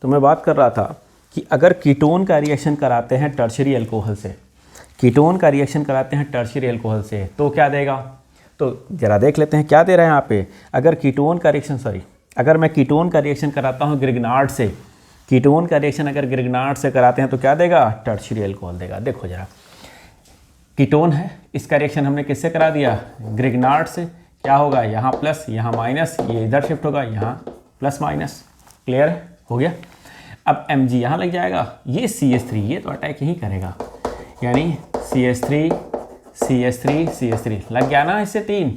तो मैं बात कर रहा था कि अगर कीटोन का रिएक्शन कराते हैं टर्शियरी अल्कोहल से, कीटोन का रिएक्शन कराते हैं टर्शियरी अल्कोहल से, तो क्या देगा? तो ज़रा देख लेते हैं क्या दे रहा है यहाँ पे। अगर कीटोन का रिएक्शन अगर मैं कीटोन का रिएक्शन कराता हूँ ग्रिग्नार्ड से, कीटोन का रिएक्शन अगर ग्रिग्नार्ड से कराते हैं तो क्या देगा? टर्शियरी अल्कोहल देगा। देखो जरा, कीटोन है, इसका रिएक्शन हमने किससे करा दिया? ग्रिग्नार्ड से। क्या होगा? यहाँ प्लस यहाँ माइनस, ये इधर शिफ्ट होगा, यहाँ प्लस माइनस। क्लियर हो गया? अब Mg यहाँ लग जाएगा, ये CH3 ये तो अटैक यही करेगा, यानी CH3 CH3 CH3 लग गया ना इससे 3।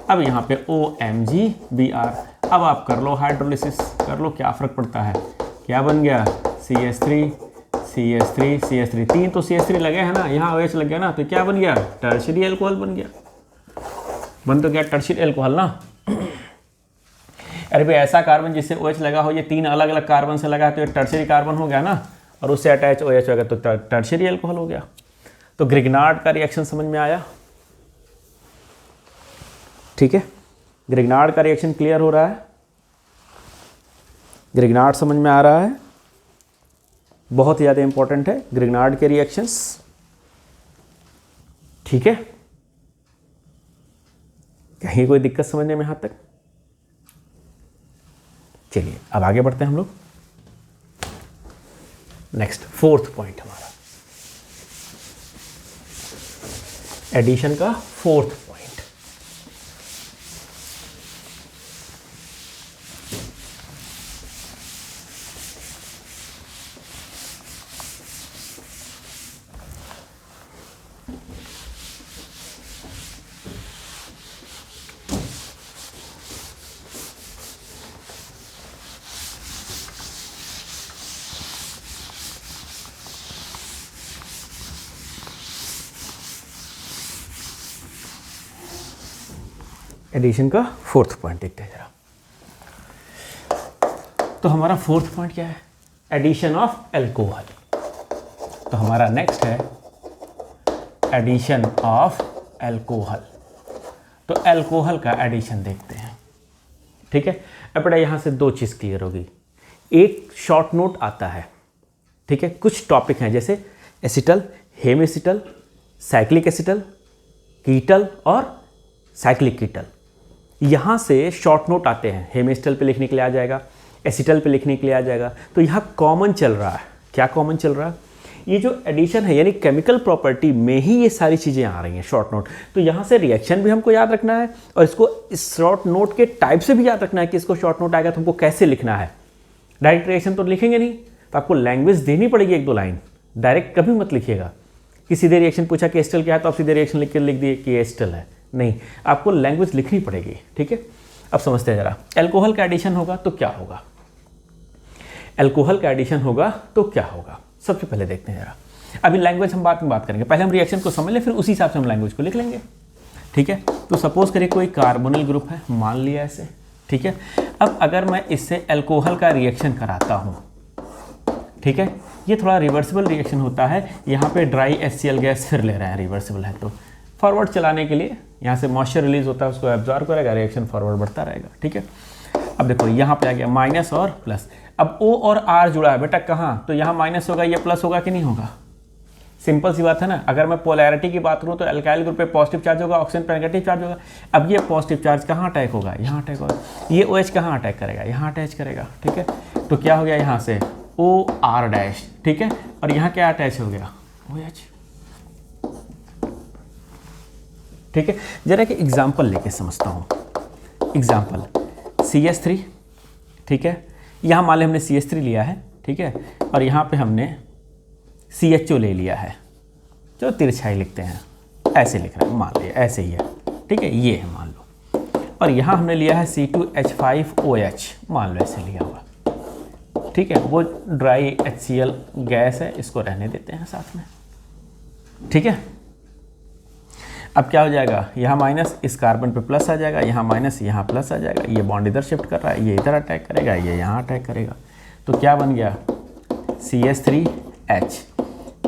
अब यहाँ पे OMgBr। अब आप कर लो हाइड्रोलिसिस, कर लो, क्या फ़र्क पड़ता है? क्या बन गया? CH3 CH3 CH3, 3 तो CH3 लगे हैं ना, यहाँ OH लग गया ना, तो क्या बन गया? टर्शियरी अल्कोहल बन गया। बन तो गया टर्शियरी अल्कोहल ना। अरे भाई ऐसा कार्बन जिससे OH लगा हो, ये 3 अलग अलग कार्बन से लगा है, तो ये टर्शियरी कार्बन हो गया ना, और उससे अटैच OH हो गया तो टर्शियरी अल्कोहल हो गया। तो ग्रिग्नार्ड का रिएक्शन समझ में आया? ठीक है, ग्रिग्नार्ड का रिएक्शन क्लियर हो रहा है? ग्रिग्नार्ड समझ में आ रहा है? बहुत ज़्यादा इंपॉर्टेंट है ग्रिग्नार्ड के रिएक्शंस। ठीक है, कहीं कोई दिक्कत समझने में यहाँ तक? चलिए अब आगे बढ़ते हैं हम लोग। नेक्स्ट 4th पॉइंट हमारा एडिशन का 4th पॉइंट। एडिशन का 4th पॉइंट देखते हैं जरा। तो हमारा 4th पॉइंट क्या है? Addition of alcohol. तो हमारा नेक्स्ट है एडिशन ऑफ अल्कोहल। तो अल्कोहल का एडिशन देखते हैं। ठीक है, अब बेटा यहाँ से 2 चीज़ क्लियर होगी। एक शॉर्ट नोट आता है, ठीक है, कुछ टॉपिक हैं जैसे एसिटल, हेमेसिटल, साइक्लिक एसिटल, कीटल और साइक्लिक कीटल। यहाँ से शॉर्ट नोट आते हैं, हेमेसिटल पे लिखने के लिए आ जाएगा, एसिटल पे लिखने के लिए आ जाएगा। तो यहाँ कॉमन चल रहा है। क्या कॉमन चल रहा है? ये जो एडिशन है यानी केमिकल प्रॉपर्टी में ही ये सारी चीज़ें आ रही हैं शॉर्ट नोट। तो यहाँ से रिएक्शन भी हमको याद रखना है और इसको इस शॉर्ट नोट के टाइप से भी याद रखना है कि इसको शॉर्ट नोट आएगा तो हमको कैसे लिखना है। डायरेक्ट रिएक्शन तो लिखेंगे नहीं, तो आपको लैंग्वेज देनी पड़ेगी 1-2 लाइन। डायरेक्ट कभी मत लिखिएगा कि सीधे रिएक्शन पूछा कि एस्टल क्या है तो आप सीधे रिएक्शन लिख दिए कि एस्टल है। नहीं, आपको लैंग्वेज लिखनी पड़ेगी। ठीक है, अब समझते हैं जरा। अल्कोहल का एडिशन होगा तो क्या होगा? अल्कोहल का एडिशन होगा तो क्या होगा? सबसे पहले देखते हैं जरा। अभी लैंग्वेज हम बाद में बात करेंगे, पहले हम रिएक्शन को समझ लें, फिर उसी हिसाब से हम लैंग्वेज को लिख लेंगे। ठीक है, तो सपोज करिए कोई कार्बोनिल ग्रुप है, मान लिया ऐसे। ठीक है, अब अगर मैं इससे अल्कोहल का रिएक्शन कराता हूँ, ठीक है, ये थोड़ा रिवर्सिबल रिएक्शन होता है। यहाँ पे ड्राई HCl गैस फिर ले रहा है, रिवर्सिबल है तो फॉरवर्ड चलाने के लिए यहाँ से मॉइस्चर रिलीज होता है, उसको एब्जॉर्ब करेगा, रिएक्शन फॉरवर्ड बढ़ता रहेगा। ठीक है, अब देखो यहाँ पे आ गया माइनस और प्लस। अब O और R जुड़ा है बेटा, कहाँ? तो यहाँ माइनस होगा, ये प्लस होगा कि नहीं होगा? सिंपल सी बात है ना। अगर मैं पोलैरिटी की बात करूँ तो अल्काइल ग्रुप पे पॉजिटिव चार्ज होगा, ऑक्सीजन पे नेगेटिव चार्ज होगा। अब ये पॉजिटिव चार्ज कहाँ अटैक होगा? यहाँ अटैक होगा। ये OH कहाँ अटैक करेगा? यहाँ अटैच करेगा। ठीक है, तो क्या हो गया यहाँ से OR'। ठीक है, और यहाँ क्या अटैच हो गया? OH। ठीक है, जरा कि एग्जाम्पल लेके समझता हूँ। एग्जाम्पल CH3, ठीक है, यहाँ मान लें हमने CH3 लिया है, ठीक है, और यहाँ पे हमने CHO ले लिया है, जो तिरछाई लिखते हैं, ऐसे लिख रहे हैं, मान लिया ऐसे ही है। ठीक है, ये है मान लो, और यहाँ हमने लिया है C2H5OH, मान लो ऐसे लिया हुआ। ठीक है, वो ड्राई HCl गैस है, इसको रहने देते हैं साथ में। ठीक है, अब क्या हो जाएगा? यहाँ माइनस, इस कार्बन पे प्लस आ जाएगा, यहाँ माइनस, यहाँ प्लस आ जाएगा। ये बॉन्ड इधर शिफ्ट कर रहा है, ये इधर अटैक करेगा, ये यहाँ अटैक करेगा। तो क्या बन गया? CH3H,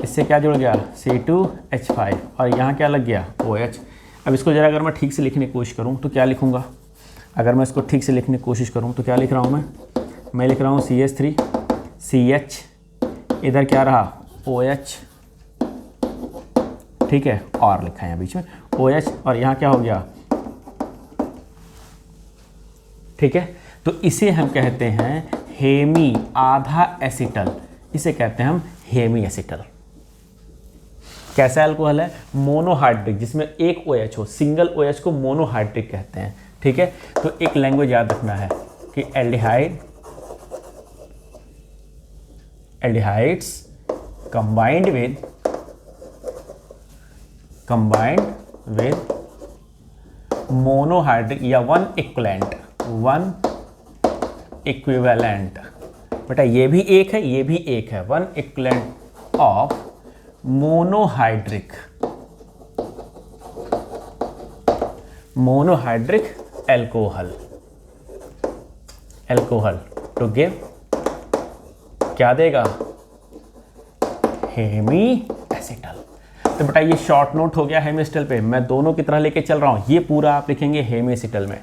इससे क्या जुड़ गया? C2H5, और यहाँ क्या लग गया? OH। अब इसको जरा अगर मैं ठीक से लिखने की कोशिश करूँ तो क्या लिखूँगा? अगर मैं इसको ठीक से लिखने की कोशिश करूँ तो क्या लिख रहा हूँ मैं लिख रहा हूँ CH3 CH, इधर क्या रहा OH, ठीक है, और लिखा है यहाँ बीच में OH, और यहाँ क्या हो गया, ठीक है। तो इसे हम कहते हैं हेमी आधा एसिटल, इसे कहते हैं हम हेमी एसिटल। कैसा अल्कोहल है, मोनोहाइड्रिक, जिसमें एक OH हो, सिंगल OH को मोनोहाइड्रिक कहते हैं, ठीक है। तो एक लैंग्वेज याद रखना है कि एल्डिहाइड्स कंबाइंड विद मोनोहाइड्रिक या वन इक्विवेलेंट, बेटा ये भी एक है, ये भी एक है, one equivalent of monohydric alcohol to give क्या देगा, हेमी एसिटल। तो बेटा ये शॉर्ट नोट हो गया हेमी एसिटल पे, मैं दोनों की तरह लेके चल रहा हूं, ये पूरा आप लिखेंगे हेमी एसिटल में,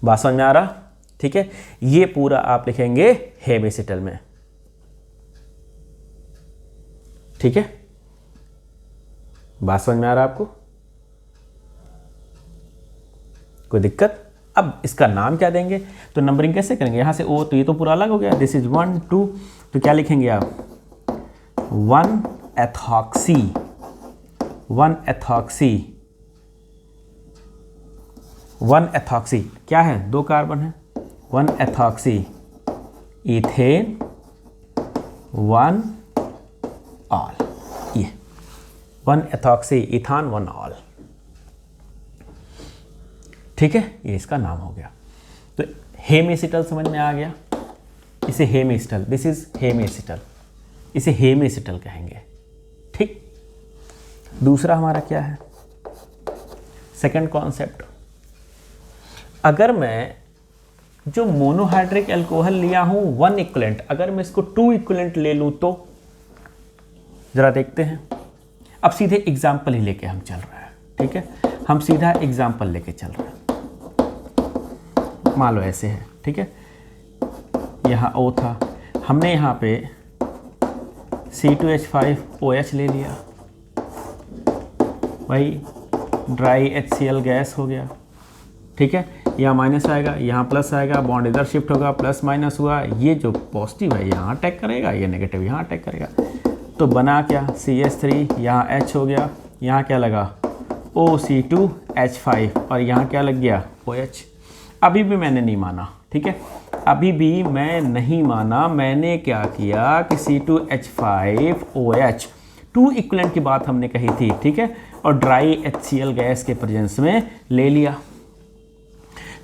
बात समझ में आ रहा, ठीक है। ये पूरा आप लिखेंगे हेमी एसिटल में, ठीक है, बात समझ में आ रहा आपको, कोई दिक्कत। अब इसका नाम क्या देंगे, तो नंबरिंग कैसे करेंगे, यहां से ओ, तो ये तो पूरा अलग हो गया, दिस इज 1 2, तो क्या लिखेंगे आप 1 एथॉक्सी, क्या है, 2 कार्बन है, 1 एथॉक्सी इथेन 1 ऑल, ये 1 एथॉक्सी इथान 1 ऑल, ठीक है, ये इसका नाम हो गया। तो हेमी एसिटल समझ में आ गया, इसे hemiacetal, this is hemiacetal, इसे हेमी एसिटल कहेंगे, ठीक। दूसरा हमारा क्या है, सेकंड कॉन्सेप्ट, अगर मैं जो मोनोहाइड्रिक अल्कोहल लिया हूं 1 इक्विवेलेंट, अगर मैं इसको 2 इक्विवेलेंट ले लूं तो जरा देखते हैं। अब सीधे एग्जाम्पल ही लेके हम चल रहे हैं, ठीक है, हम सीधा एग्जाम्पल लेके चल रहे हैं। मान लो ऐसे है, ठीक है, यहाँ O था, हमने यहाँ पे C2H5OH ले लिया, वही ड्राई HCl गैस हो गया, ठीक है, यहाँ माइनस आएगा, यहाँ प्लस आएगा, बॉन्ड इधर शिफ्ट होगा, प्लस माइनस हुआ, ये जो पॉजिटिव है यहाँ अटैक करेगा, ये नेगेटिव यहाँ अटैक करेगा, तो बना क्या CH3, यहाँ H हो गया, यहाँ क्या लगा OC2H5, और यहाँ क्या लग गया OH। अभी भी मैंने नहीं माना, ठीक है, अभी भी मैं नहीं माना, मैंने क्या किया कि C2H5OH 2 इक्विवेलेंट की बात हमने कही थी, ठीक है, और ड्राई HCl गैस के प्रेजेंस में ले लिया।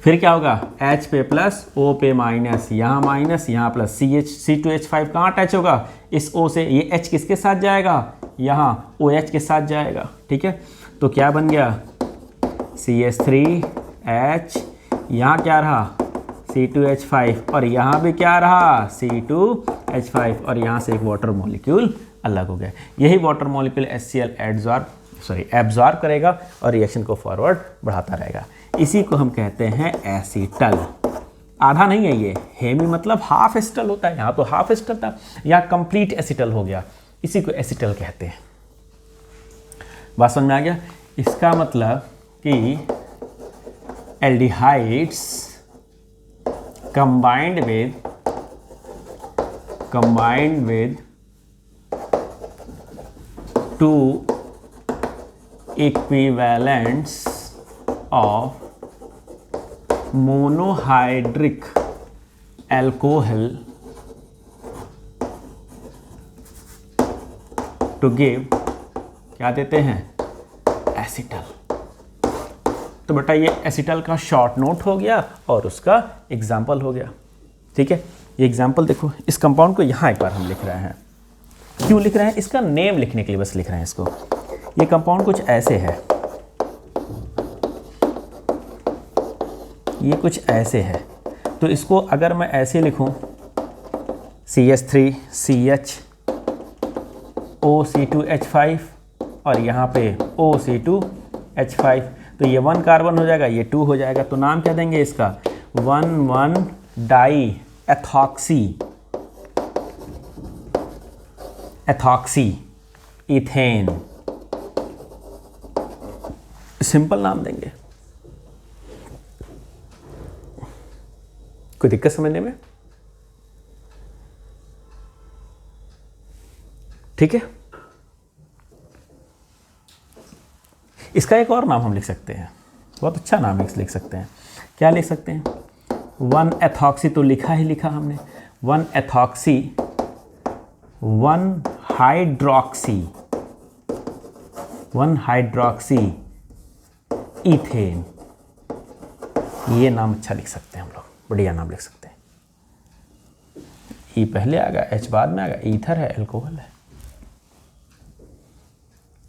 फिर क्या होगा, H पे प्लस O पे माइनस, यहाँ प्लस, C2H5 कहाँ अटैच होगा, इस O से, ये H किसके साथ जाएगा, यहाँ OH के साथ जाएगा, ठीक है। तो क्या बन गया CH3H, यहाँ क्या रहा C2H5, और यहाँ भी क्या रहा C2H5, और यहाँ से एक वाटर मॉलिक्यूल अलग हो गया। यही वाटर मॉलिक्यूल HCl एब्जॉर्ब करेगा और रिएक्शन को फॉरवर्ड बढ़ाता रहेगा। इसी को हम कहते हैं एसिटल। आधा नहीं है ये, हेमी मतलब हाफ एसिटल होता है, यहाँ तो हाफ एसिटल था, यहाँ कंप्लीट एसिटल हो गया, इसी को एसिटल कहते हैं। बात समझ में आ गया। इसका मतलब कि aldehydes combined with 2 equivalents of monohydric alcohol to give क्या देते हैं एसिटल। तो बेटा ये एसिटल का शॉर्ट नोट हो गया और उसका एग्जाम्पल हो गया, ठीक है। ये एग्जाम्पल देखो, इस कंपाउंड को यहाँ एक बार हम लिख रहे हैं, क्यों लिख रहे हैं, इसका नेम लिखने के लिए बस लिख रहे हैं इसको। ये कंपाउंड कुछ ऐसे है, ये कुछ ऐसे है, तो इसको अगर मैं ऐसे लिखूं CH3CH OC2H5 और यहाँ पे OC2H5, तो ये 1 कार्बन हो जाएगा, ये 2 हो जाएगा, तो नाम क्या देंगे इसका 1,1 di ethoxy ethoxy, ethane, simple नाम देंगे। कोई दिक्कत समझने में? ठीक है। इसका एक और नाम हम लिख सकते हैं, बहुत अच्छा नाम लिख सकते हैं। क्या लिख सकते हैं? 1 एथॉक्सी, तो लिखा ही लिखा हमने, 1 एथॉक्सी 1 हाइड्रोक्सी, 1 हाइड्रोक्सी इथेन। ये नाम अच्छा लिख सकते हैं हम लोग, बढ़िया नाम लिख सकते हैं। ई पहले आएगा, एच बाद में आएगा, ईथर है, एल्कोहल है।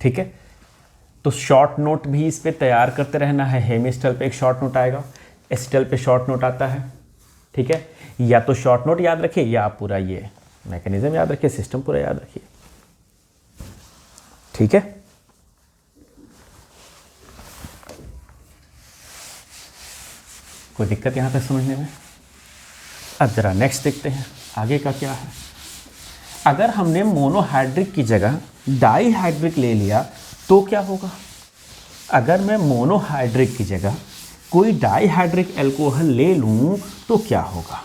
ठीक है। तो शॉर्ट नोट भी इस पे तैयार करते रहना है। हेमिस्टल पे एक शॉर्ट नोट आएगा, एसिटल पे शॉर्ट नोट आता है। ठीक है। या तो शॉर्ट नोट याद रखिए या आप पूरा ये मैकेनिज्म याद रखिए, सिस्टम पूरा याद रखिए। ठीक है। कोई दिक्कत यहां तक समझने में? अब जरा नेक्स्ट देखते हैं आगे का क्या है। अगर हमने मोनोहाइड्रिक की जगह डाईहाइड्रिक ले लिया तो क्या होगा? अगर मैं मोनोहाइड्रिक की जगह कोई डाईहाइड्रिक एल्कोहल ले लूं तो क्या होगा?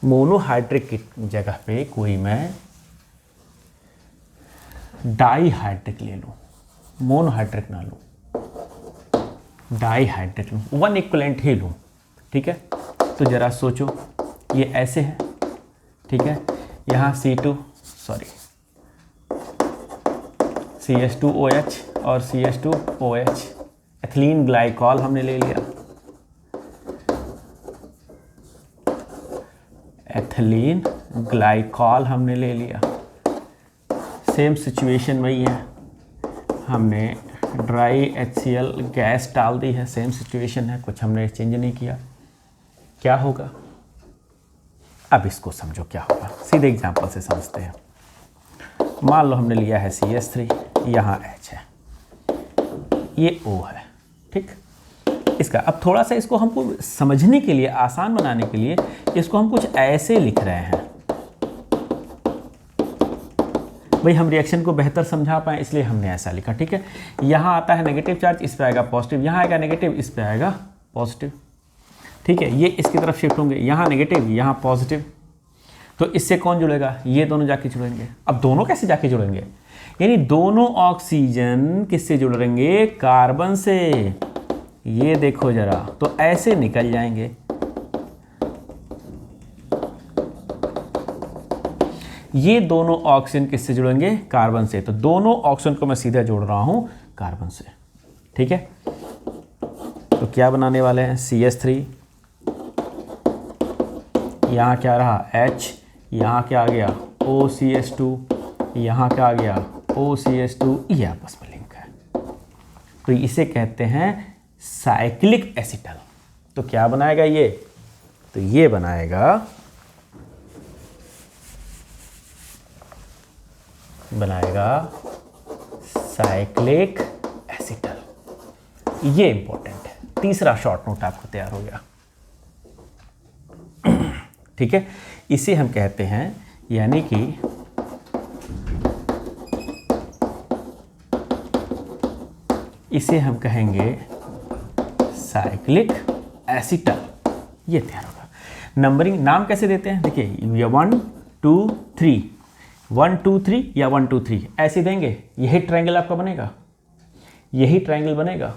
मोनोहाइड्रिक की जगह पे कोई मैं डाईहाइड्रिक ले लूं, मोनोहाइड्रिक ना लूं, डाईहाइड्रिक लूं, 1 इक्विवेलेंट ही लूं। ठीक है। तो जरा सोचो, ये ऐसे है। ठीक है। यहाँ CH2OH और CH2OH, एथिलीन ग्लाइकॉल हमने ले लिया, एथिलीन ग्लाइकॉल हमने ले लिया। सेम सिचुएशन वही है, हमने ड्राई HCl गैस डाल दी है, सेम सिचुएशन है, कुछ हमने चेंज नहीं किया। क्या होगा? अब इसको समझो क्या होगा, सीधे एग्जांपल से समझते हैं। मान लो हमने लिया है CH3, यहाँ H है, ये O है। ठीक। इसका अब थोड़ा सा इसको हमको समझने के लिए, आसान बनाने के लिए इसको हम कुछ ऐसे लिख रहे हैं भाई, हम रिएक्शन को बेहतर समझा पाए इसलिए हमने ऐसा लिखा। ठीक है। यहाँ आता है नेगेटिव चार्ज, इस पे आएगा पॉजिटिव, यहाँ आएगा नेगेटिव, इस पे आएगा पॉजिटिव। ठीक है। ये इसकी तरफ शिफ्ट होंगे, यहाँ नेगेटिव, यहाँ पॉजिटिव। तो इससे कौन जुड़ेगा? ये दोनों जाके जुड़ेंगे। अब दोनों कैसे जाके जुड़ेंगे? यानी दोनों ऑक्सीजन किससे जुड़ेंगे? कार्बन से। ये देखो जरा, तो ऐसे निकल जाएंगे। ये दोनों ऑक्सीजन किससे जुड़ेंगे? कार्बन से। तो दोनों ऑक्सीजन को मैं सीधा जोड़ रहा हूं कार्बन से। ठीक है। तो क्या बनाने वाले हैं? CH3, यहाँ क्या रहा? H, यहाँ क्या आ गया? OCH2, यहाँ क्या आ गया? OCH2। ये आपस में लिंक है, तो इसे कहते हैं साइक्लिक एसिटल। तो क्या बनाएगा ये? तो ये बनाएगा साइक्लिक एसिटल। ये इंपॉर्टेंट है। तीसरा शॉर्ट नोट आपको तैयार हो गया। ठीक है। इसे हम कहते हैं, यानी कि इसे हम कहेंगे साइक्लिक एसिटल। ये तैयार होगा। नंबरिंग नाम कैसे देते हैं? देखिए 1 2 3, 1 2 3 या 1 2 3 ऐसे देंगे। यही ट्रायंगल आपका बनेगा, यही ट्रायंगल बनेगा।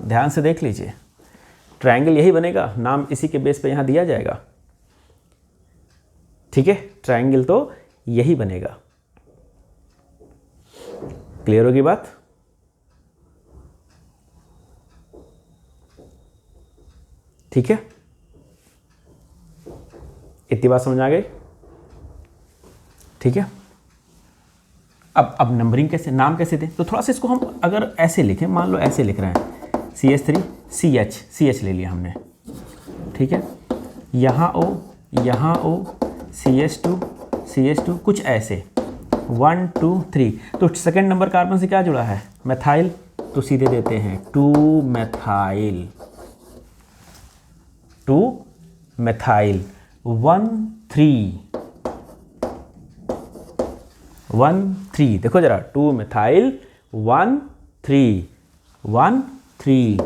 ध्यान से देख लीजिए, ट्रायंगल यही बनेगा, नाम इसी के बेस पे यहाँ दिया जाएगा। ठीक है। ट्रायंगल तो यही बनेगा। क्लियर होगी बात? ठीक है। इतनी बात समझ आ गई? ठीक है। अब नंबरिंग कैसे, नाम कैसे दें? तो थोड़ा सा इसको हम अगर ऐसे लिखें, मान लो ऐसे लिख रहे हैं, CH3 CH ले लिया हमने। ठीक है। यहाँ O, यहाँ O, CH2 कुछ ऐसे 1 2 3। तो सेकंड नंबर कार्बन से क्या जुड़ा है? मेथाइल। तो सीधे देते हैं 2 मेथाइल 1 3। 1 3, देखो जरा 2 मिथाइल 1 3 1 3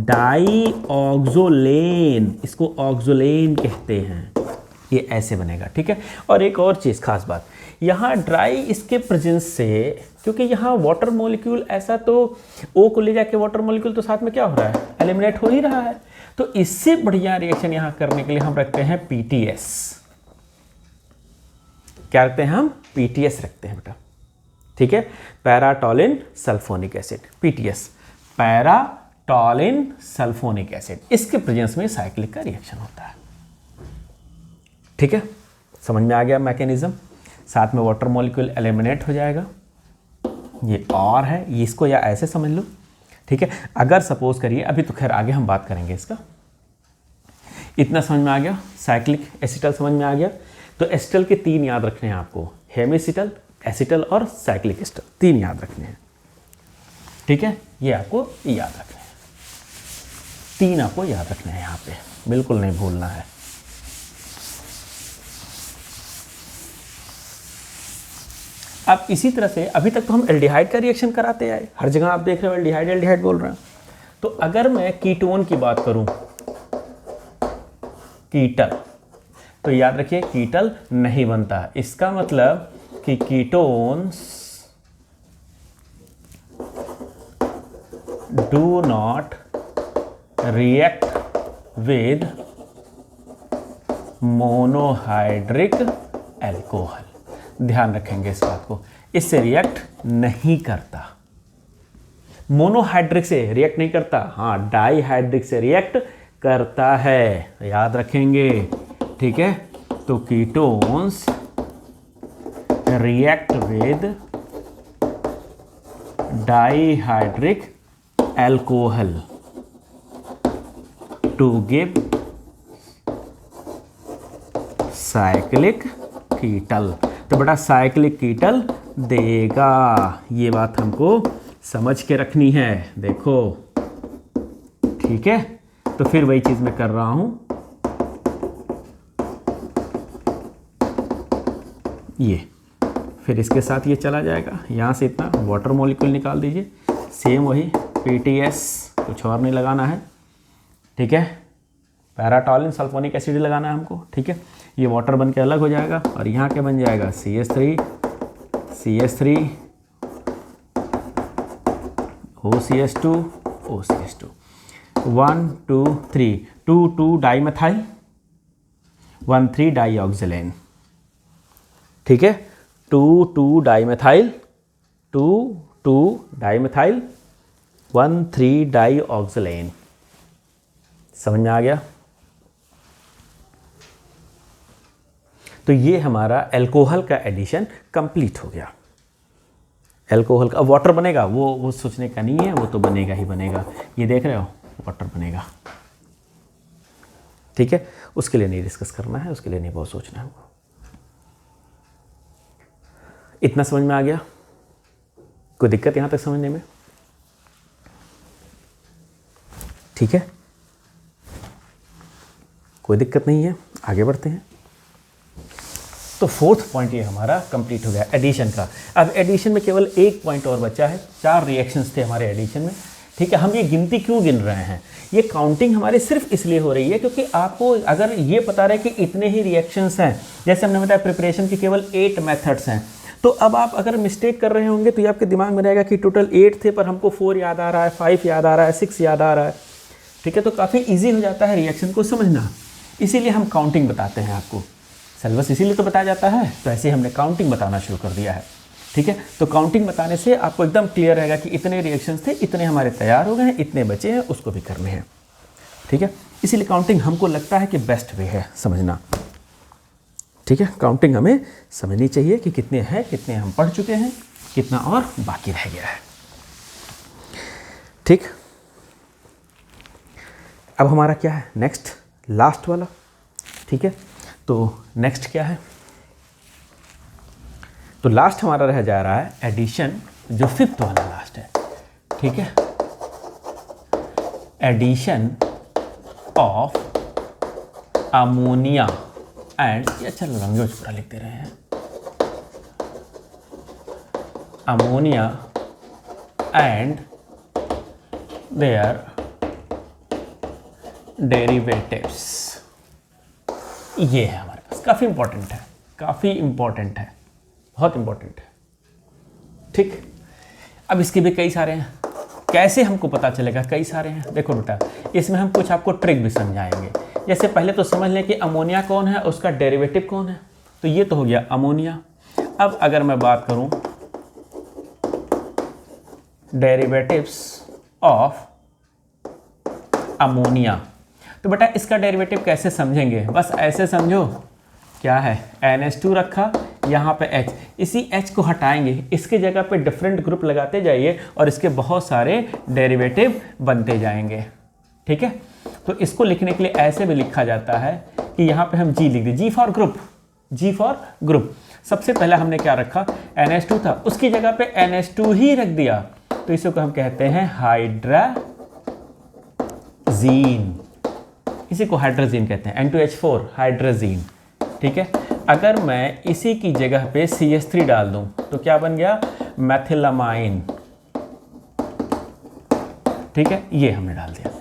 डाई ऑक्सोलेन, इसको ऑक्सोलेन कहते हैं, ये ऐसे बनेगा। ठीक है। और एक और चीज़ खास बात, यहाँ ड्राई इसके प्रेजेंस से, क्योंकि यहाँ वाटर मॉलिक्यूल ऐसा तो O को ले जाके वाटर मॉलिक्यूल तो साथ में क्या हो रहा है, एलिमिनेट हो ही रहा है, तो इससे बढ़िया रिएक्शन यहाँ करने के लिए हम रखते हैं PTS। क्या रखते हैं हम, PTS रखते हैं बेटा। ठीक है, para toluene sulphonic acid, PTS, para toluene sulphonic acid, इसके प्रेजेंस में साइक्लिक का रिएक्शन होता है। ठीक है, समझ में आ गया मैकेनिज्म। साथ में वाटर मॉलिक्यूल एलिमिनेट हो जाएगा, ये और है, ये इसको या ऐसे समझ लो। ठीक है, अगर सपोज करिए, अभी तो खैर आगे हम बात करेंगे इसका, इतना समझ में आ गया, साइक्लिक एसिटल समझ में आ गया। तो एसिटल के 3 याद रखने हैं आपको, हेमिसिटल, एसिटल और साइक्लिक एसिटल, 3 याद रखने हैं। ठीक है, ये आपको याद रखने हैं, 3 आपको याद रखने हैं, यहाँ पे बिल्कुल नहीं भूलना है। अब इसी तरह से अभी तक तो हम एल्डिहाइड का रिएक्शन कराते आए, हर जगह आप देख रहे हो एल्डिहाइड एल्डिहाइड बोल रहे हैं। तो अगर मैं कीटोन की बात करूं, कीटल, तो याद रखिए कीटल नहीं बनता, इसका मतलब कि ketones do not react with monohydric alcohol. ध्यान रखेंगे इस बात को, इससे रिएक्ट नहीं करता, मोनोहाइड्रिक से रिएक्ट नहीं करता, हाँ डाईहाइड्रिक से रिएक्ट करता है, याद रखेंगे। ठीक है, तो ketones react with dihydric alcohol to give cyclic ketal. तो बेटा साइक्लिक कीटल देगा, ये बात हमको समझ के रखनी है, देखो। ठीक है, तो फिर वही चीज मैं कर रहा हूं, ये फिर इसके साथ ये चला जाएगा, यहां से इतना वाटर मॉलिक्यूल निकाल दीजिए, सेम वही PTS, कुछ और नहीं लगाना है। ठीक है, पैराटोलिन सल्फोनिक एसिड लगाना है हमको। ठीक है, ये वाटर बन के अलग हो जाएगा और यहाँ क्या बन जाएगा, CH3 OCH2 OCH2 1 2 3 2 2 डाईमेथाइल 1 3 डाईऑक्सिलेन। ठीक है, 2 2 डाईमेथाइल 2 2 डाईमेथाइल 1 3 डाईऑक्सिलेन। समझ में आ गया? तो ये हमारा अल्कोहल का एडिशन कंप्लीट हो गया। अल्कोहल का, अब वाटर बनेगा वो सोचने का नहीं है, वो तो बनेगा ही बनेगा, ये देख रहे हो वाटर बनेगा। ठीक है, उसके लिए नहीं डिस्कस करना है, उसके लिए नहीं बहुत सोचना है। इतना समझ में आ गया? कोई दिक्कत यहां तक समझने में? ठीक है, कोई दिक्कत नहीं है, आगे बढ़ते हैं। तो 4th पॉइंट ये हमारा कंप्लीट हो गया एडिशन का। अब एडिशन में केवल एक पॉइंट और बचा है, 4 रिएक्शंस थे हमारे एडिशन में। ठीक है, हम ये गिनती क्यों गिन रहे हैं, ये काउंटिंग हमारी सिर्फ इसलिए हो रही है क्योंकि आपको अगर ये पता रहे कि इतने ही रिएक्शंस हैं, जैसे हमने बताया प्रिपरेशन की केवल 8 मेथड्स हैं, तो अब आप अगर मिस्टेक कर रहे होंगे तो ये आपके दिमाग में रहेगा कि टोटल 8 थे पर हमको 4 याद आ रहा है, 5 याद आ रहा है, 6 याद आ रहा है। ठीक है, तो काफ़ी ईजी हो जाता है रिएक्शन को समझना, इसीलिए हम काउंटिंग बताते हैं आपको। सिलेबस इसीलिए तो बताया जाता है, तो ऐसे हमने काउंटिंग बताना शुरू कर दिया है। ठीक है, तो काउंटिंग बताने से आपको एकदम क्लियर रहेगा कि इतने रिएक्शंस थे, इतने हमारे तैयार हो गए हैं, इतने बचे हैं, उसको भी करने हैं। ठीक है, इसीलिए काउंटिंग हमको लगता है कि बेस्ट वे है समझना। ठीक है, काउंटिंग हमें समझनी चाहिए कि कितने हैं, कितने हम पढ़ चुके हैं, कितना और बाकी रह गया है। ठीक, अब हमारा क्या है नेक्स्ट, लास्ट वाला। ठीक है, तो नेक्स्ट क्या है, तो लास्ट हमारा रह जा रहा है एडिशन, जो 5th वाला लास्ट है। ठीक है, एडिशन ऑफ अमोनिया एंड, ये अच्छा लंग्वेज पूरा लिख दे रहे हैं, अमोनिया एंड देयर डेरिवेटिव्स। ये है हमारे पास, काफ़ी इंपॉर्टेंट है, काफ़ी इंपॉर्टेंट है, बहुत इंपॉर्टेंट है। ठीक, अब इसके भी कई सारे हैं, कैसे हमको पता चलेगा? कई सारे हैं। देखो बेटा, इसमें हम कुछ आपको ट्रिक भी समझाएंगे। जैसे पहले तो समझ लें कि अमोनिया कौन है, उसका डेरिवेटिव कौन है। तो ये तो हो गया अमोनिया। अब अगर मैं बात करूं डेरिवेटिव्स ऑफ अमोनिया, तो बेटा इसका डेरिवेटिव कैसे समझेंगे? बस ऐसे समझो, क्या है, NH2 रखा, यहाँ पे H, इसी H को हटाएंगे, इसके जगह पे डिफरेंट ग्रुप लगाते जाइए और इसके बहुत सारे डेरिवेटिव बनते जाएंगे। ठीक है, तो इसको लिखने के लिए ऐसे भी लिखा जाता है कि यहाँ पे हम G लिख दें, G for group, G for group. सबसे पहला हमने क्या रखा, NH2 था, उसकी जगह पे NH2 ही रख दिया, तो इसी को हम कहते हैं हाइड्राजीन। इसी को हाइड्रोजीन कहते हैं, N2H4 हाइड्रोजीन। ठीक है, अगर मैं इसी की जगह पे CH3 डाल दूं तो क्या बन गया, मेथिलामाइन। ठीक है, ये हमने डाल दिया।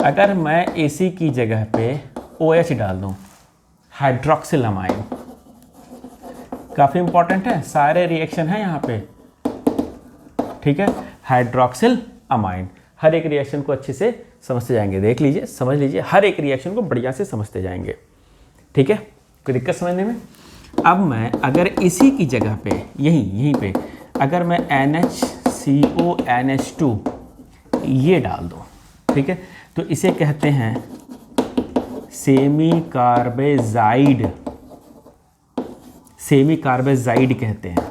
अगर मैं इसी की जगह पे OH डाल दूं, हाइड्रोक्सिलामाइन। काफ़ी इंपॉर्टेंट है, सारे रिएक्शन है यहाँ पे। ठीक है, हाइड्रोक्सिल अमाइन। हर एक रिएक्शन को अच्छे से समझते जाएंगे, देख लीजिए, समझ लीजिए, हर एक रिएक्शन को बढ़िया से समझते जाएंगे। ठीक है, कोई दिक्कत समझने में? अब मैं अगर इसी की जगह पे यहीं पे अगर मैं NHCO NH2 ये डाल दूँ, ठीक है, तो इसे कहते हैं सेमी कार्बेजाइड, सेमी कार्बेजाइड कहते हैं।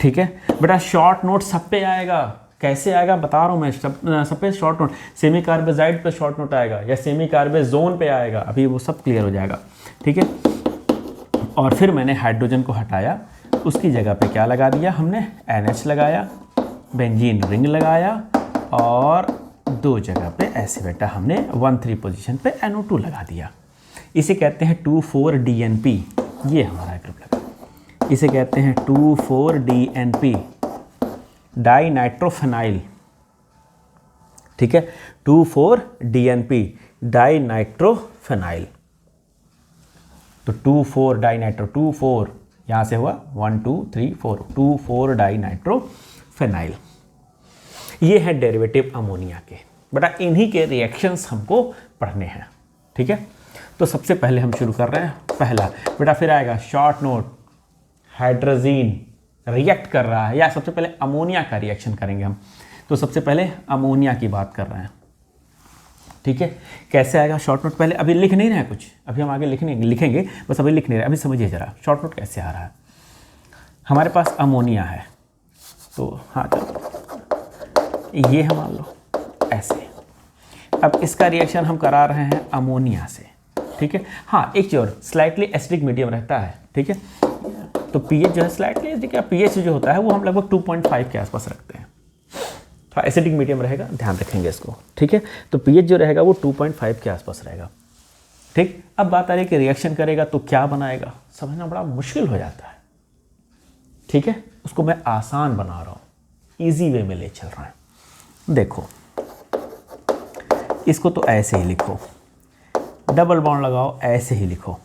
ठीक है बेटा, शॉर्ट नोट सब पे आएगा। कैसे आएगा बता रहा हूँ मैं, सब पे शॉर्ट नोट, सेमी कार्बेजाइड पे शॉर्ट नोट आएगा या सेमी कार्बेजोन पे आएगा, अभी वो सब क्लियर हो जाएगा। ठीक है, और फिर मैंने हाइड्रोजन को हटाया, उसकी जगह पे क्या लगा दिया हमने, NH लगाया, बेंजीन रिंग लगाया, और दो जगह पे ऐसे बेटा हमने 1,3 पोजीशन पे NO2 लगा दिया। इसे कहते हैं 2,4-DNP, ये हमारा ग्रुप लगा। इसे कहते हैं 2,4-DNP, डाई नाइट्रोफेनाइल। ठीक है, 2,4-DNP, डाई नाइट्रोफेनाइल। तो 2,4 डाई नाइट्रो, 2,4 यहाँ से हुआ 1 2 3 4, 2,4 डाई नाइट्रोफेनाइल। ये है डेरिवेटिव अमोनिया के। बेटा इन्हीं के रिएक्शंस हमको पढ़ने हैं। ठीक है, तो सबसे पहले हम शुरू कर रहे हैं पहला। बेटा फिर आएगा शॉर्ट नोट, हाइड्रोजीन रिएक्ट कर रहा है, या सबसे पहले अमोनिया का रिएक्शन करेंगे हम। तो सबसे पहले अमोनिया की बात कर रहे हैं। ठीक है, कैसे आएगा शॉर्ट नोट? पहले अभी लिख नहीं रहे हैं कुछ, अभी हम आगे लिखेंगे, बस अभी लिख नहीं रहे, अभी समझिए ज़रा शॉर्ट नोट कैसे आ रहा है। हमारे पास अमोनिया है, तो हाँ चलो ये हम मान लो ऐसे। अब इसका रिएक्शन हम करा रहे हैं अमोनिया से। ठीक है, हाँ एक चीज़ और, स्लाइटली एसिडिक मीडियम रहता है। ठीक है, तो पीएच जो है स्लाइटली एसिडिक, या पीएच जो होता है वो हम लगभग 2.5 के आसपास रखते हैं। थोड़ा एसिडिक मीडियम रहेगा, ध्यान रखेंगे इसको। ठीक है, तो पीएच जो रहेगा वो 2.5 के आसपास रहेगा। ठीक, अब बात आ रही है कि रिएक्शन करेगा तो क्या बनाएगा, समझना बड़ा मुश्किल हो जाता है। ठीक है, उसको मैं आसान बना रहा हूँ, ईजी वे में ले चल रहा है। देखो इसको तो ऐसे ही लिखो, डबल बॉन्ड लगाओ, ऐसे ही लिखो।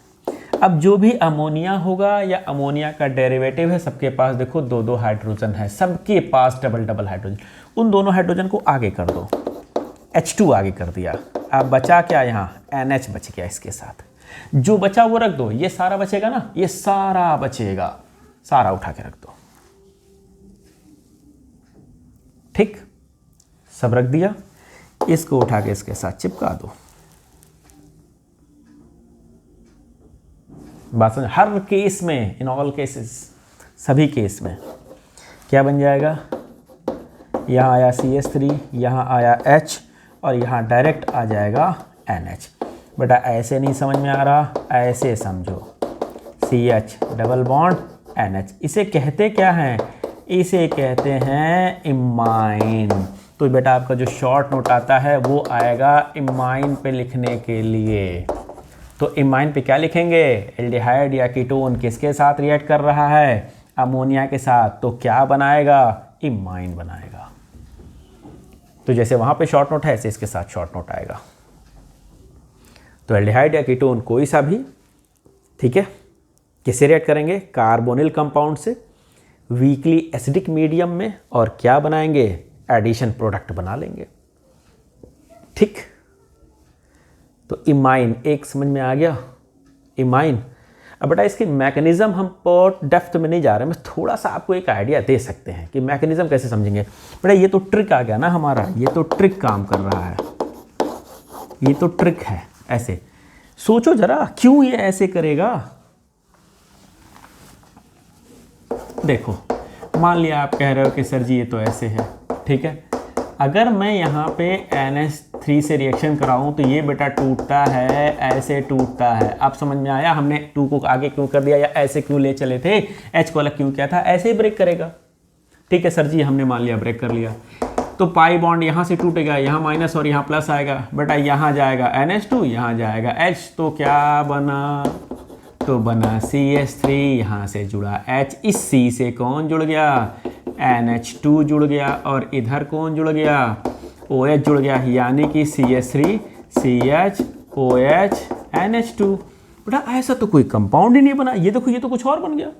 अब जो भी अमोनिया होगा या अमोनिया का डेरिवेटिव है, सबके पास देखो दो दो हाइड्रोजन है, सबके पास डबल डबल हाइड्रोजन। उन दोनों हाइड्रोजन को आगे कर दो, H2 आगे कर दिया। अब बचा क्या, यहाँ NH बच गया, इसके साथ जो बचा वो रख दो। ये सारा बचेगा ना, ये सारा बचेगा, सारा उठा के रख दो। ठीक, सब रख दिया, इसको उठा के इसके साथ चिपका दो। बात समझ, हर केस में, इन ऑल केसेस, सभी केस में क्या बन जाएगा, यहाँ आया CH3, यहाँ आया H, और यहाँ डायरेक्ट आ जाएगा NH। बेटा ऐसे नहीं समझ में आ रहा, ऐसे समझो, CH डबल बॉन्ड NH। इसे कहते क्या हैं, इसे कहते हैं इमाइन। तो बेटा आपका जो शॉर्ट नोट आता है वो आएगा इमाइन पे लिखने के लिए। तो इमाइन पे क्या लिखेंगे, एल्डिहाइड या कीटोन किसके साथ रिएक्ट कर रहा है, अमोनिया के साथ, तो क्या बनाएगा, इमाइन बनाएगा। तो जैसे वहाँ पे शॉर्ट नोट है ऐसे इसके साथ शॉर्ट नोट आएगा। तो एल्डिहाइड या कीटोन कोई सा भी, ठीक है, किससे रिएक्ट करेंगे, कार्बोनिल कंपाउंड से वीकली एसिडिक मीडियम में, और क्या बनाएंगे, एडिशन प्रोडक्ट बना लेंगे। ठीक, तो इमाइन एक समझ में आ गया, इमाइन। अब बेटा इसकी मैकेनिज्म हम बहुत डेप्थ में नहीं जा रहे, मैं थोड़ा सा आपको एक आइडिया दे सकते हैं कि मैकेनिज्म कैसे समझेंगे। बेटा ये तो ट्रिक आ गया ना हमारा, ये तो ट्रिक काम कर रहा है, ये तो ट्रिक है। ऐसे सोचो जरा, क्यों ये ऐसे करेगा। देखो मान लिया आप कह रहे हो कि सर जी ये तो ऐसे है, ठीक है, अगर मैं यहाँ पे NH3 से रिएक्शन कराऊँ तो ये बेटा टूटता है, ऐसे टूटता है। अब समझ में आया हमने 2 को आगे क्यों कर दिया या ऐसे क्यों ले चले थे, H को अलग क्यों किया था, ऐसे ही ब्रेक करेगा। ठीक है सर जी, हमने मान लिया ब्रेक कर लिया, तो पाई बॉन्ड यहाँ से टूटेगा, यहाँ माइनस और यहाँ प्लस आएगा। बेटा यहाँ जाएगा NH2, यहाँ जाएगा H, तो क्या बना, तो बना CH3, यहाँ से जुड़ा H, इस C से कौन जुड़ गया, NH2 जुड़ गया, और इधर कौन जुड़ गया, OH जुड़ गया, यानी कि CH3 CH OH NH2। बेटा ऐसा तो कोई कंपाउंड ही नहीं बना। ये देखो ये तो कुछ और बन गया,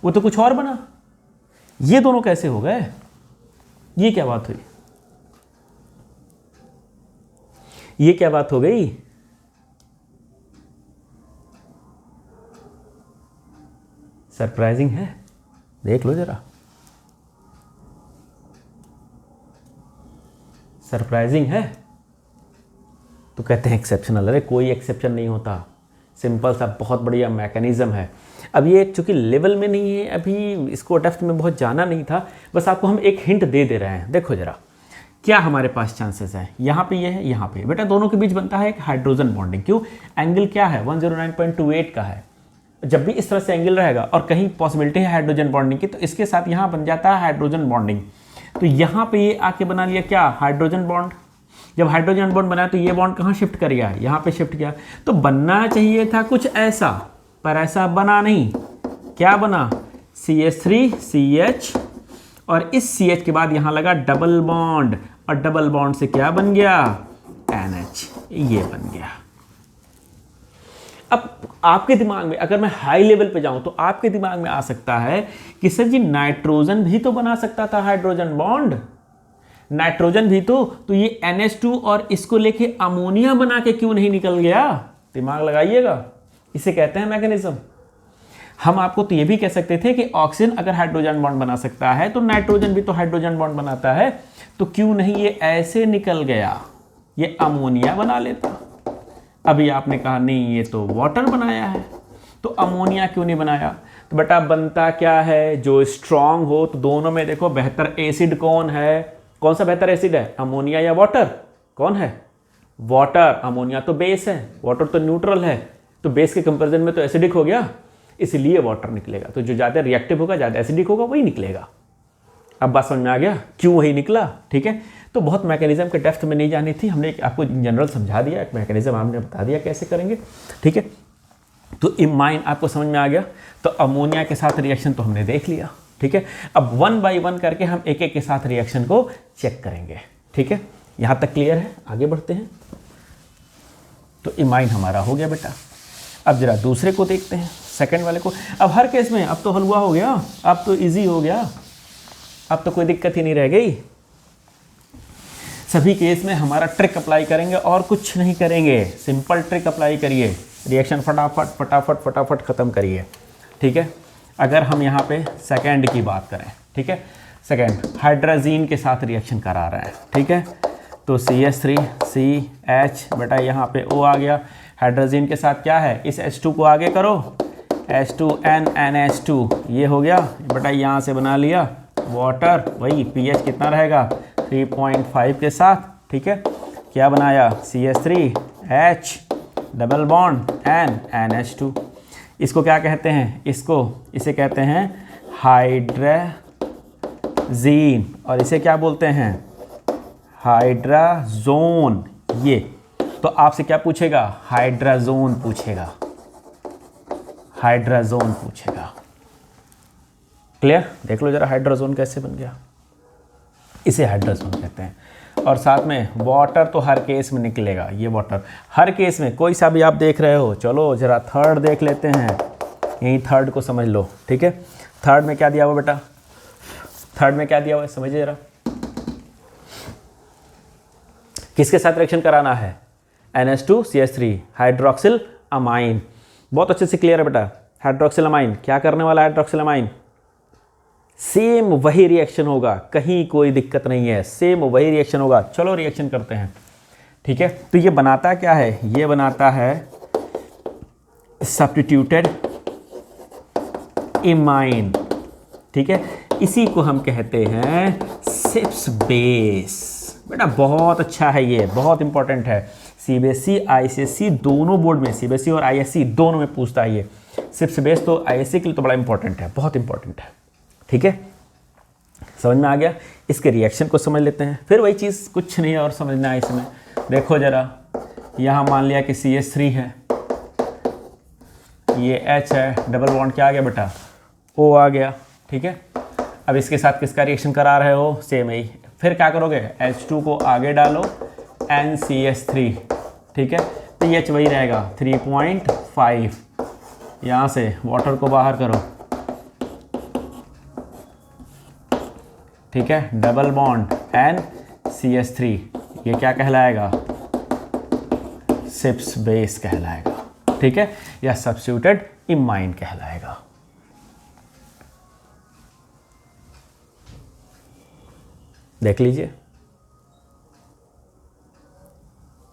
वो तो कुछ और बना, ये दोनों कैसे हो गए, ये क्या बात हुई, ये क्या बात हो गई। सरप्राइजिंग है, देख लो जरा, सरप्राइजिंग है। तो कहते हैं एक्सेप्शनल, अरे कोई एक्सेप्शन नहीं होता, सिंपल सा बहुत बढ़िया मैकेनिज्म है। अब ये चूंकि लेवल में नहीं है, अभी इसको डेप्थ में बहुत जाना नहीं था, बस आपको हम एक हिंट दे दे रहे हैं। देखो जरा क्या हमारे पास चांसेस है, यहाँ पे ये है, यहाँ पे बेटा दोनों के बीच बनता है एक हाइड्रोजन बॉन्डिंग। क्यों, एंगल क्या है 109.28 का है। जब भी इस तरह से एंगल रहेगा और कहीं पॉसिबिलिटी है हाइड्रोजन बॉन्डिंग की, तो इसके साथ यहाँ बन जाता है हाइड्रोजन बॉन्डिंग। तो यहाँ पे ये आके बना लिया क्या, हाइड्रोजन बॉन्ड। जब हाइड्रोजन बॉन्ड बना तो ये बॉन्ड कहाँ शिफ्ट कर गया, यहाँ पे शिफ्ट किया। तो बनना चाहिए था कुछ ऐसा, पर ऐसा बना नहीं। क्या बना, CH3 CH, और इस CH के बाद यहाँ लगा डबल बॉन्ड, और डबल बॉन्ड से क्या बन गया, NH, ये बन गया। अब आपके दिमाग में अगर मैं हाई लेवल पे जाऊं तो आपके दिमाग में आ सकता है कि सर जी नाइट्रोजन भी तो बना सकता था हाइड्रोजन बॉन्ड, नाइट्रोजन भी तो ये NH2 और इसको लेके अमोनिया बना के क्यों नहीं निकल गया। दिमाग लगाइएगा, इसे कहते हैं मैकेनिज्म। हम आपको तो ये भी कह सकते थे कि ऑक्सीजन अगर हाइड्रोजन बॉन्ड बना सकता है तो नाइट्रोजन भी तो हाइड्रोजन बॉन्ड बनाता है, तो क्यों नहीं ये ऐसे निकल गया, ये अमोनिया बना लेता। अभी आपने कहा नहीं ये तो वाटर बनाया है, तो अमोनिया क्यों नहीं बनाया। तो बेटा बनता क्या है, जो स्ट्रांग हो। तो दोनों में देखो बेहतर एसिड कौन है, कौन सा बेहतर एसिड है, अमोनिया या वाटर, कौन है, वाटर। अमोनिया तो बेस है, वाटर तो न्यूट्रल है, तो बेस के कंपैरिजन में तो एसिडिक हो गया, इसलिए वाटर निकलेगा। तो जो ज़्यादा रिएक्टिव होगा, ज़्यादा एसिडिक होगा, वही निकलेगा। अब बात समझ में आ गया क्यों वही निकला। ठीक है, तो बहुत मैकेनिज्म के डेप्थ में नहीं जानी थी, हमने आपको इन जनरल समझा दिया, एक मैकेनिज्म हमने बता दिया कैसे करेंगे। ठीक है, तो इमाइन आपको समझ में आ गया। तो अमोनिया के साथ रिएक्शन तो हमने देख लिया। ठीक है, अब 1 बाय 1 करके हम एक एक के साथ रिएक्शन को चेक करेंगे। ठीक है, यहाँ तक क्लियर है, आगे बढ़ते हैं। तो इमाइन हमारा हो गया बेटा। अब जरा दूसरे को देखते हैं, सेकंड वाले को। अब हर केस में अब तो हलवा हो गया, अब तो इजी हो गया, अब तो कोई दिक्कत ही नहीं रह गई। सभी केस में हमारा ट्रिक अप्लाई करेंगे और कुछ नहीं करेंगे, सिंपल ट्रिक अप्लाई करिए, रिएक्शन फटाफट फटाफट फटाफट ख़त्म करिए। ठीक है, अगर हम यहाँ पे सेकेंड की बात करें, ठीक है, सेकेंड हाइड्रोजीन के साथ रिएक्शन करा रहा है। ठीक है, तो CH3 CH, बेटा यहाँ पे O आ गया। हाइड्रोजीन के साथ क्या है, इस H2 को आगे करो, H2N NH2, ये हो गया बेटा, यहाँ से बना लिया वाटर। वही pH कितना रहेगा 3.5 के साथ। ठीक है, क्या बनाया CH3 H double bond N NH2। इसको क्या कहते हैं, इसे कहते हैं हाइड्रोजीन, और इसे क्या बोलते हैं, हाइड्राजोन। ये तो आपसे क्या पूछेगा, हाइड्राजोन पूछेगा, हाइड्राजोन पूछेगा। क्लियर? देख लो जरा हाइड्रोजन कैसे बन गया, इसे हाइड्रोजन कहते हैं। और साथ में वाटर तो हर केस में निकलेगा, ये वाटर हर केस में, कोई सा भी आप देख रहे हो। चलो जरा थर्ड देख लेते हैं, यही थर्ड को समझ लो, ठीक है। थर्ड में क्या दिया हुआ बेटा, थर्ड में क्या दिया हुआ है समझिए जरा। किसके साथ रिएक्शन कराना है, NH2CH3 हाइड्रोक्सिल अमाइन। बहुत अच्छे से क्लियर है बेटा। हाइड्रोक्सिल अमाइन क्या करने वाला है, हाइड्रोक्सिल अमाइन सेम वही रिएक्शन होगा, कहीं कोई दिक्कत नहीं है, सेम वही रिएक्शन होगा। चलो रिएक्शन करते हैं, ठीक है। तो ये बनाता क्या है, ये बनाता है सब्स्टिट्यूटेड इमाइन, ठीक है। इसी को हम कहते हैं सिप्स बेस। बेटा बहुत अच्छा है, ये बहुत इंपॉर्टेंट है। CBSE ICSE दोनों बोर्ड में, CBSE और ISE दोनों में पूछता है ये। सिप्स बेस तो ISE के लिए तो बड़ा इंपॉर्टेंट है, बहुत इंपॉर्टेंट है, ठीक है। समझ में आ गया। इसके रिएक्शन को समझ लेते हैं, फिर वही चीज़, कुछ नहीं और समझना है इसमें। देखो जरा, यहाँ मान लिया कि CH3 है, ये H है, डबल बॉन्ड क्या आ गया बेटा, O आ गया, ठीक है। अब इसके साथ किसका रिएक्शन करा रहे हो, सेम ही। फिर क्या करोगे, H2 को आगे डालो, NCH3, ठीक है। तो H वही रहेगा 3.5, यहाँ से वाटर को बाहर करो, ठीक है। डबल बॉन्ड NCH3, ये क्या कहलाएगा, सिप्स बेस कहलाएगा, ठीक है, या सब्स्टिट्यूटेड इमाइन कहलाएगा। देख लीजिए,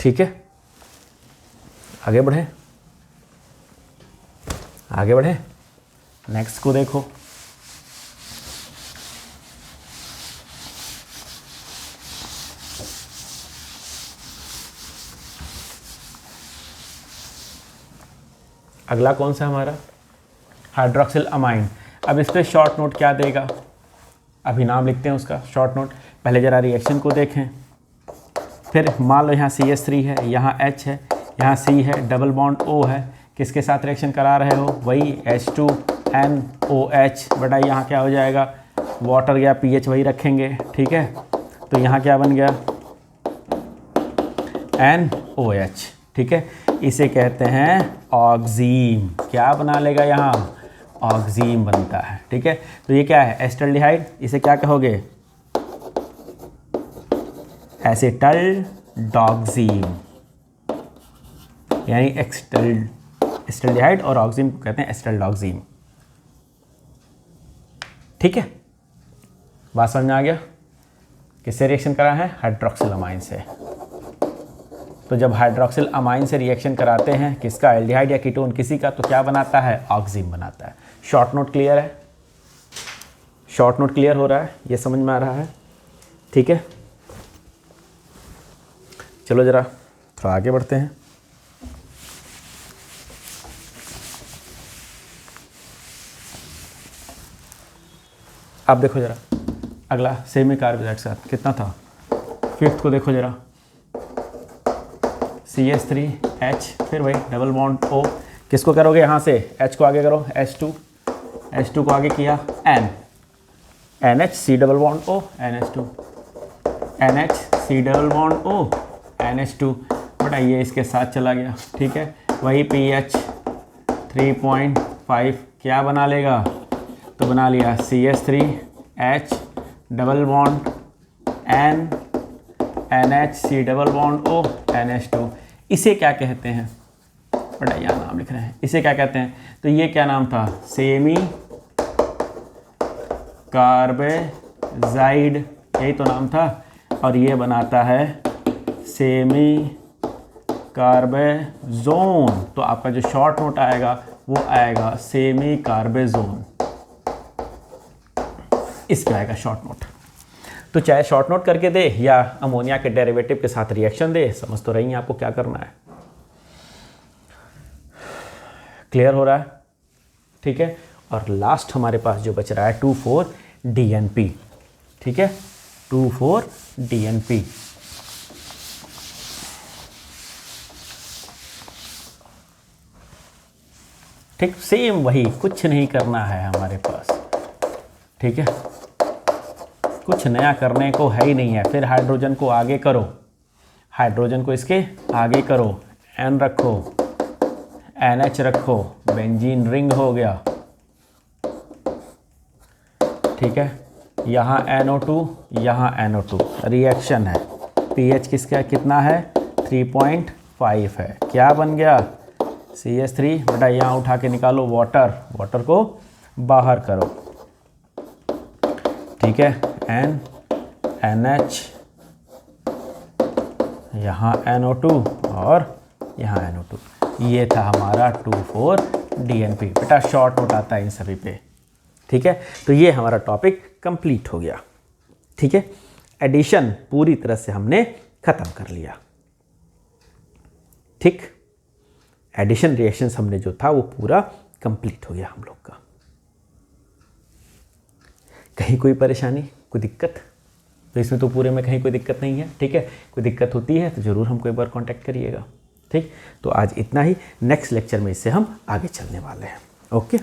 ठीक है। आगे बढ़े, आगे बढ़े, नेक्स्ट को देखो। अगला कौन सा हमारा, हाइड्रोक्सिल अमाइन। अब इस पर शॉर्ट नोट क्या देगा, अभी नाम लिखते हैं उसका शॉर्ट नोट। पहले जरा रिएक्शन को देखें, फिर मान लो यहाँ CH3 है, यहाँ H है, यहाँ C है, डबल बॉन्ड O है, किसके साथ रिएक्शन करा रहे हो, वही H2NOH। बेटा यहाँ क्या हो जाएगा, वाटर गया, pH वही रखेंगे, ठीक है। तो यहाँ क्या बन गया, NOH, ठीक है। इसे कहते हैं ऑक्सीम। क्या बना लेगा यहाँ, ऑक्सीम बनता है, ठीक है। तो ये क्या है, एसिटाल्डिहाइड, इसे क्या कहोगे, एसिटाल्डॉक्सीम, यानी एसिटाल्डिहाइड और ऑक्सीम को कहते हैं एसिटाल्डॉक्सीम, ठीक है। बात समझ में आ गया। किससे रिएक्शन करा है, हाइड्रोक्सिल अमाइन से। तो जब हाइड्रोक्सिल अमाइन से रिएक्शन कराते हैं किसका, एल्डिहाइड या कीटोन किसी का, तो क्या बनाता है, ऑक्सीम बनाता है। शॉर्ट नोट क्लियर है, शॉर्ट नोट क्लियर हो रहा है, ये समझ में आ रहा है, ठीक है। चलो जरा थोड़ा आगे बढ़ते हैं। अब देखो जरा, अगला सेमी कार्बोहाइड्रेट के साथ कितना था, फिफ्थ को देखो जरा, CH3H, फिर वही डबल बॉन्ड O, किसको करोगे यहाँ से, H को आगे करो, H2 को आगे किया, NH, C double bond O, NH2, NH, C double bond O, NH2। बेटा ये इसके साथ चला गया, ठीक है। वही pH 3.5 क्या बना लेगा, तो बना लिया CH3H double bond NH, C double bond O, NH2। इसे क्या कहते हैं, बेटा यहाँ नाम लिख रहे हैं, इसे क्या कहते हैं, तो ये क्या नाम था, सेमी कार्बेजाइड, यही तो नाम था। और ये बनाता है सेमी कार्बेजोन। तो आपका जो शॉर्ट नोट आएगा वो आएगा सेमी कार्बेजोन, इस पे आएगा शॉर्ट नोट। तो चाहे शॉर्ट नोट करके दे या अमोनिया के डेरिवेटिव के साथ रिएक्शन दे, समझ तो रही हैं आपको क्या करना है। क्लियर हो रहा है, ठीक है। और लास्ट हमारे पास जो बच रहा है 2,4-DNP, ठीक है, 2,4-DNP। ठीक, सेम वही, कुछ नहीं करना है हमारे पास, ठीक है, कुछ नया करने को है ही नहीं है। फिर हाइड्रोजन को आगे करो, हाइड्रोजन को इसके आगे करो, N रखो, NH रखो, बेंजीन रिंग हो गया। ठीक है, यहाँ NO2, यहाँ NO2, रिएक्शन है। pH किसका कितना है? 3.5 है। क्या बन गया? CH3 बेटा यहाँ उठा के निकालो वाटर, वाटर को बाहर करो। ठीक है, N, NH, यहाँ NO2 और यहाँ NO2। ये था हमारा 2,4-DNP। बेटा शॉर्ट नोट आता है इन सभी पे। ठीक है, तो ये हमारा टॉपिक कंप्लीट हो गया। ठीक है, एडिशन पूरी तरह से हमने खत्म कर लिया। ठीक, एडिशन रिएक्शंस हमने जो था वो पूरा कंप्लीट हो गया हम लोग का। कहीं कोई परेशानी, कोई दिक्कत? तो इसमें तो पूरे में कहीं कोई दिक्कत नहीं है। ठीक है, कोई दिक्कत होती है तो ज़रूर हमको एक बार कांटेक्ट करिएगा। ठीक, तो आज इतना ही। नेक्स्ट लेक्चर में इससे हम आगे चलने वाले हैं। ओके।